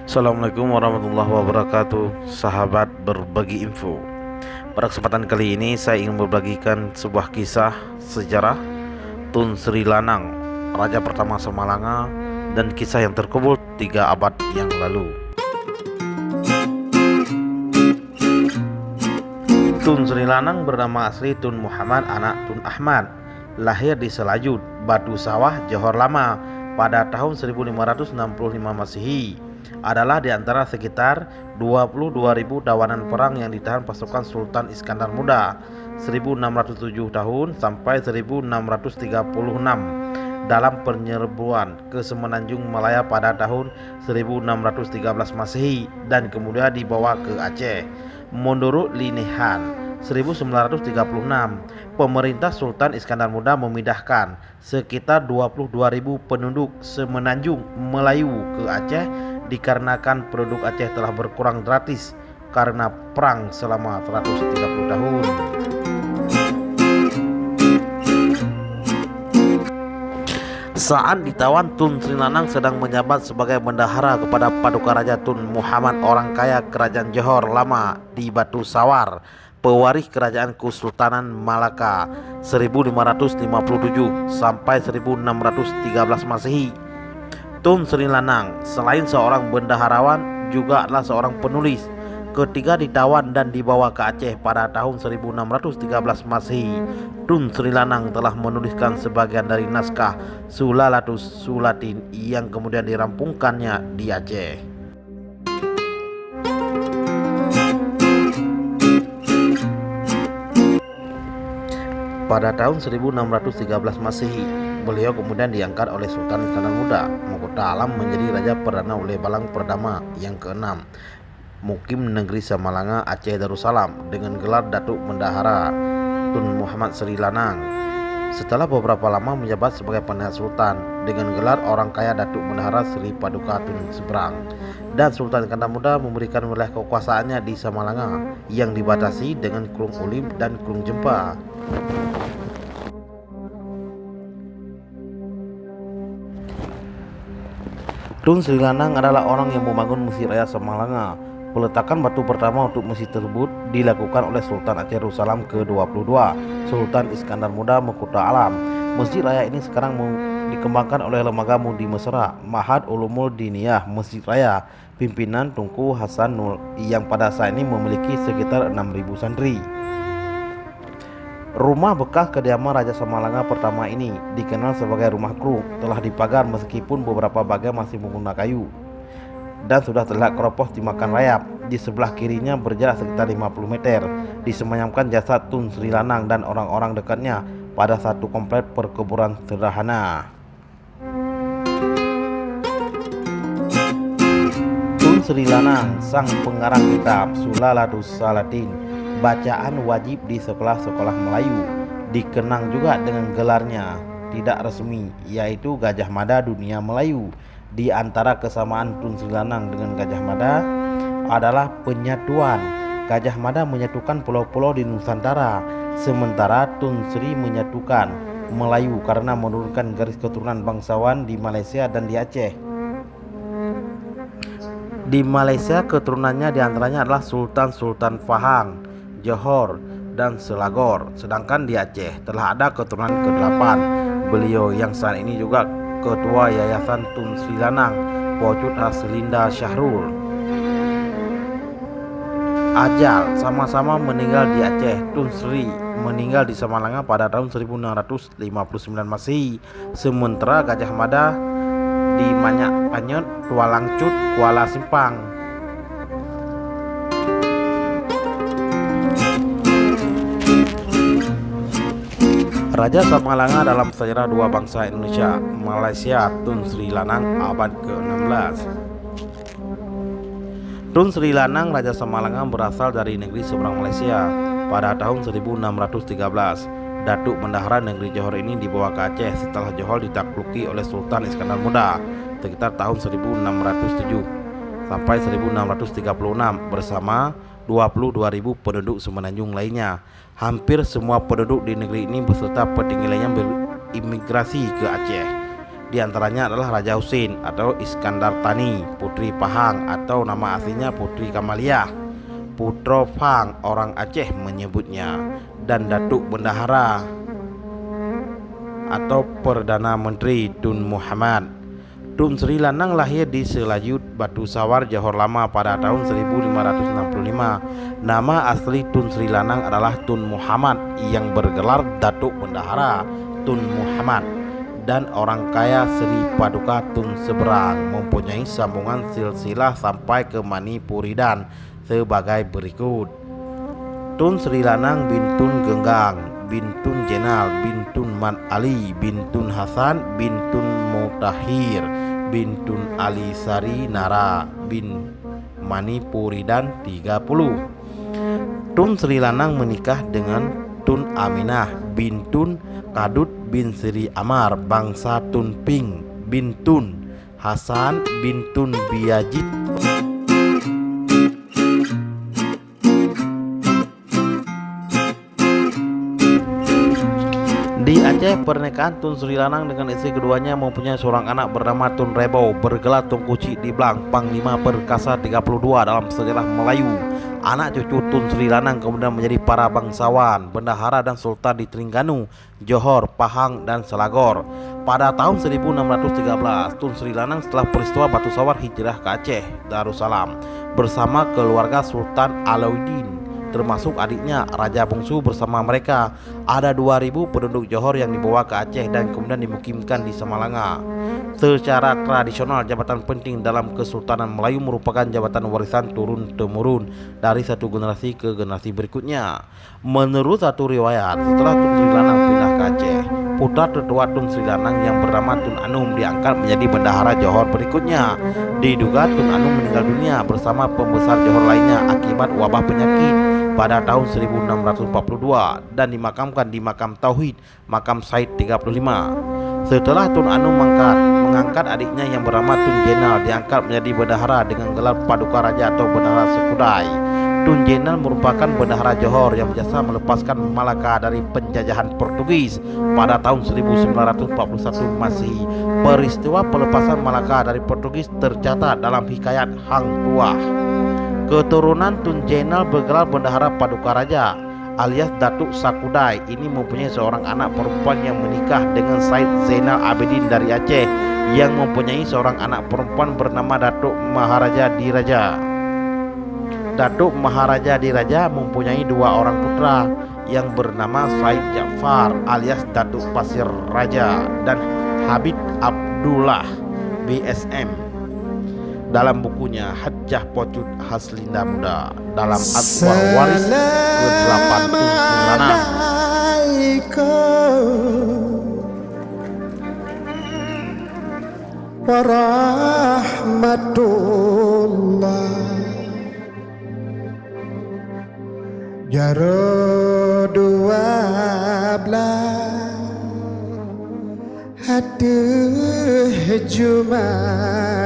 Assalamualaikum warahmatullahi wabarakatuh, sahabat berbagi info. Pada kesempatan kali ini saya ingin membagikan sebuah kisah sejarah Tun Sri Lanang, raja pertama Samalanga, dan kisah yang terkubur 3 abad yang lalu. Tun Sri Lanang bernama asli Tun Muhammad anak Tun Ahmad, lahir di Selajut, Batu Sawah, Johor Lama pada tahun 1565 Masehi. Adalah di antara sekitar 22.000 tawanan perang yang ditahan pasukan Sultan Iskandar Muda 1607 tahun sampai 1636 dalam penyerbuan ke Semenanjung Malaya pada tahun 1613 Masehi dan kemudian dibawa ke Aceh. Menurut Linehan 1936, pemerintah Sultan Iskandar Muda memindahkan sekitar 22.000 penduduk Semenanjung Melayu ke Aceh dikarenakan penduduk Aceh telah berkurang drastis karena perang selama 130 tahun. Saat ditawan, Tun Sri Lanang sedang menjabat sebagai bendahara kepada Paduka Raja Tun Muhammad, orang kaya Kerajaan Johor Lama di Batu Sawar, pewaris Kerajaan Kesultanan Malaka 1557 sampai 1613 Masehi. Tun Sri Lanang selain seorang bendaharawan juga adalah seorang penulis. Ketika ditawan dan dibawa ke Aceh pada tahun 1613 Masehi, Tun Sri Lanang telah menuliskan sebagian dari naskah Sulalatus Sulatin yang kemudian dirampungkannya di Aceh. Pada tahun 1613 Masehi, beliau kemudian diangkat oleh Sultan Iskandar Muda Mahkota Alam menjadi Raja Perdana oleh Balang Perdana yang ke-6, Mukim Negeri Samalanga, Aceh Darussalam, dengan gelar Datuk Bendahara Tun Muhammad Sri Lanang. Setelah beberapa lama menjabat sebagai penasihat Sultan dengan gelar orang kaya Datuk Bendahara Sri Paduka Tun Seberang, dan Sultan Iskandar Muda memberikan wilayah kekuasaannya di Samalanga yang dibatasi dengan Krung Ulim dan Krung Jempa. Tun Sri Lanang adalah orang yang membangun Masjid Raya Samalanga. Peletakan batu pertama untuk masjid tersebut dilakukan oleh Sultan Aceh Darussalam ke-22, Sultan Iskandar Muda Mahkota Alam. Masjid Raya ini sekarang dikembangkan oleh Lembaga Mudi Mesra, Ma'had Ulumul Diniyah Masjid Raya, pimpinan Tunku Hasanul, yang pada saat ini memiliki sekitar 6.000 santri. Rumah bekas kediaman Raja Samalanga pertama ini dikenal sebagai Rumah Krung, telah dipagar meskipun beberapa bagian masih menggunakan kayu dan sudah terlihat keropos dimakan rayap. Di sebelah kirinya berjarak sekitar 50 meter disemayamkan jasad Tun Sri Lanang dan orang-orang dekatnya pada satu komplek perkebunan sederhana. Tun Sri Lanang, sang pengarang kitab Sulalatus Salatin, bacaan wajib di sekolah-sekolah Melayu, dikenang juga dengan gelarnya tidak resmi, yaitu Gajah Mada Dunia Melayu. Di antara kesamaan Tun Sri Lanang dengan Gajah Mada adalah penyatuan. Gajah Mada menyatukan pulau-pulau di Nusantara, sementara Tun Sri menyatukan Melayu karena menurunkan garis keturunan bangsawan di Malaysia dan di Aceh. Di Malaysia keturunannya diantaranya adalah Sultan Pahang, Johor, dan Selangor, sedangkan di Aceh telah ada keturunan ke-8. Beliau yang saat ini juga Ketua Yayasan Tun Sri Lanang, Pojut Haslinda Syahrul. Ajal sama-sama meninggal di Aceh. Tun Sri meninggal di Samalanga pada tahun 1659 Masehi, sementara Gajah Mada di Manyak Panyut, Tualangcut, Kuala Simpang. Raja Samalanga dalam sejarah dua bangsa Indonesia Malaysia, Tun Sri Lanang, abad ke-16. Tun Sri Lanang, Raja Samalanga, berasal dari negeri seberang Malaysia. Pada tahun 1613, Datuk Bendahara negeri Johor ini dibawa ke Aceh setelah Johor ditakluki oleh Sultan Iskandar Muda sekitar tahun 1607 sampai 1636 bersama 22.000 penduduk Semenanjung lainnya. Hampir semua penduduk di negeri ini beserta petinggi lainnya berimigrasi ke Aceh. Di antaranya adalah Raja Husin atau Iskandar Tani, Putri Pahang atau nama aslinya Putri Kamaliah, Putra Pahang orang Aceh menyebutnya, dan Datuk Bendahara atau Perdana Menteri Tun Muhammad. Tun Sri Lanang lahir di Selayut, Batu Sawar, Johor Lama pada tahun 1565. Nama asli Tun Sri Lanang adalah Tun Muhammad yang bergelar Datuk Bendahara Tun Muhammad, dan orang kaya Sri Paduka Tun Seberang, mempunyai sambungan silsilah sampai ke Manipuridan sebagai berikut. Tun Sri Lanang bin Tun Genggang bin Tun Jenal bin Tun Mat Ali bin Tun Hasan bin Tun Mutahhir bin Tun Ali Sari Nara bin Manipuridan 30. Tun Sri Lanang menikah dengan Tun Aminah bin Tun Kadut bin Sri Amar bangsa Tun Ping bin Tun Hasan bin Tun Biajit. Di Aceh, pernikahan Tun Sri Lanang dengan istri keduanya mempunyai seorang anak bernama Tun Rebo, bergelar Tun Kuci di Blang, Panglima Perkasa 32 dalam sejarah Melayu. Anak cucu Tun Sri Lanang kemudian menjadi para bangsawan, bendahara dan sultan di Terengganu, Johor, Pahang, dan Selangor. Pada tahun 1613, Tun Sri Lanang setelah peristiwa Batu Sawar hijrah ke Aceh, Darussalam, bersama keluarga Sultan Alauddin, termasuk adiknya Raja Bungsu. Bersama mereka ada 2000 penduduk Johor yang dibawa ke Aceh dan kemudian dimukimkan di Samalanga. Secara tradisional, jabatan penting dalam Kesultanan Melayu merupakan jabatan warisan turun-temurun dari satu generasi ke generasi berikutnya. Menurut satu riwayat, setelah Tun Sri Lanang pindah ke Aceh, putra tertua Tun Sri Lanang yang bernama Tun Anum diangkat menjadi bendahara Johor berikutnya. Diduga Tun Anum meninggal dunia bersama pembesar Johor lainnya akibat wabah penyakit pada tahun 1642 dan dimakamkan di Makam Tauhid, Makam Said 35. Setelah Tun Anum mengangkat adiknya yang bernama Tun Jenal diangkat menjadi bendahara dengan gelar Paduka Raja atau Bendahara Sekudai. Tun Jenal merupakan bendahara Johor yang berjasa melepaskan Malaka dari penjajahan Portugis pada tahun 1941 Masehi. Peristiwa pelepasan Malaka dari Portugis tercatat dalam hikayat Hang Tuah. Keturunan Tun Jenal bergelar Bendahara Paduka Raja alias Datuk Sakudai ini mempunyai seorang anak perempuan yang menikah dengan Said Zainal Abidin dari Aceh yang mempunyai seorang anak perempuan bernama Datuk Maharaja Diraja. Datuk Maharaja Diraja mempunyai dua orang putra yang bernama Said Ja'far alias Datuk Pasir Raja dan Habib Abdullah BSM. Dalam bukunya Hajjah Pocut Haslinda Muda dalam Adwar Waris ke-8 Tun Sri Lanang. Warahmatullah Jaro 12 Hati Jumat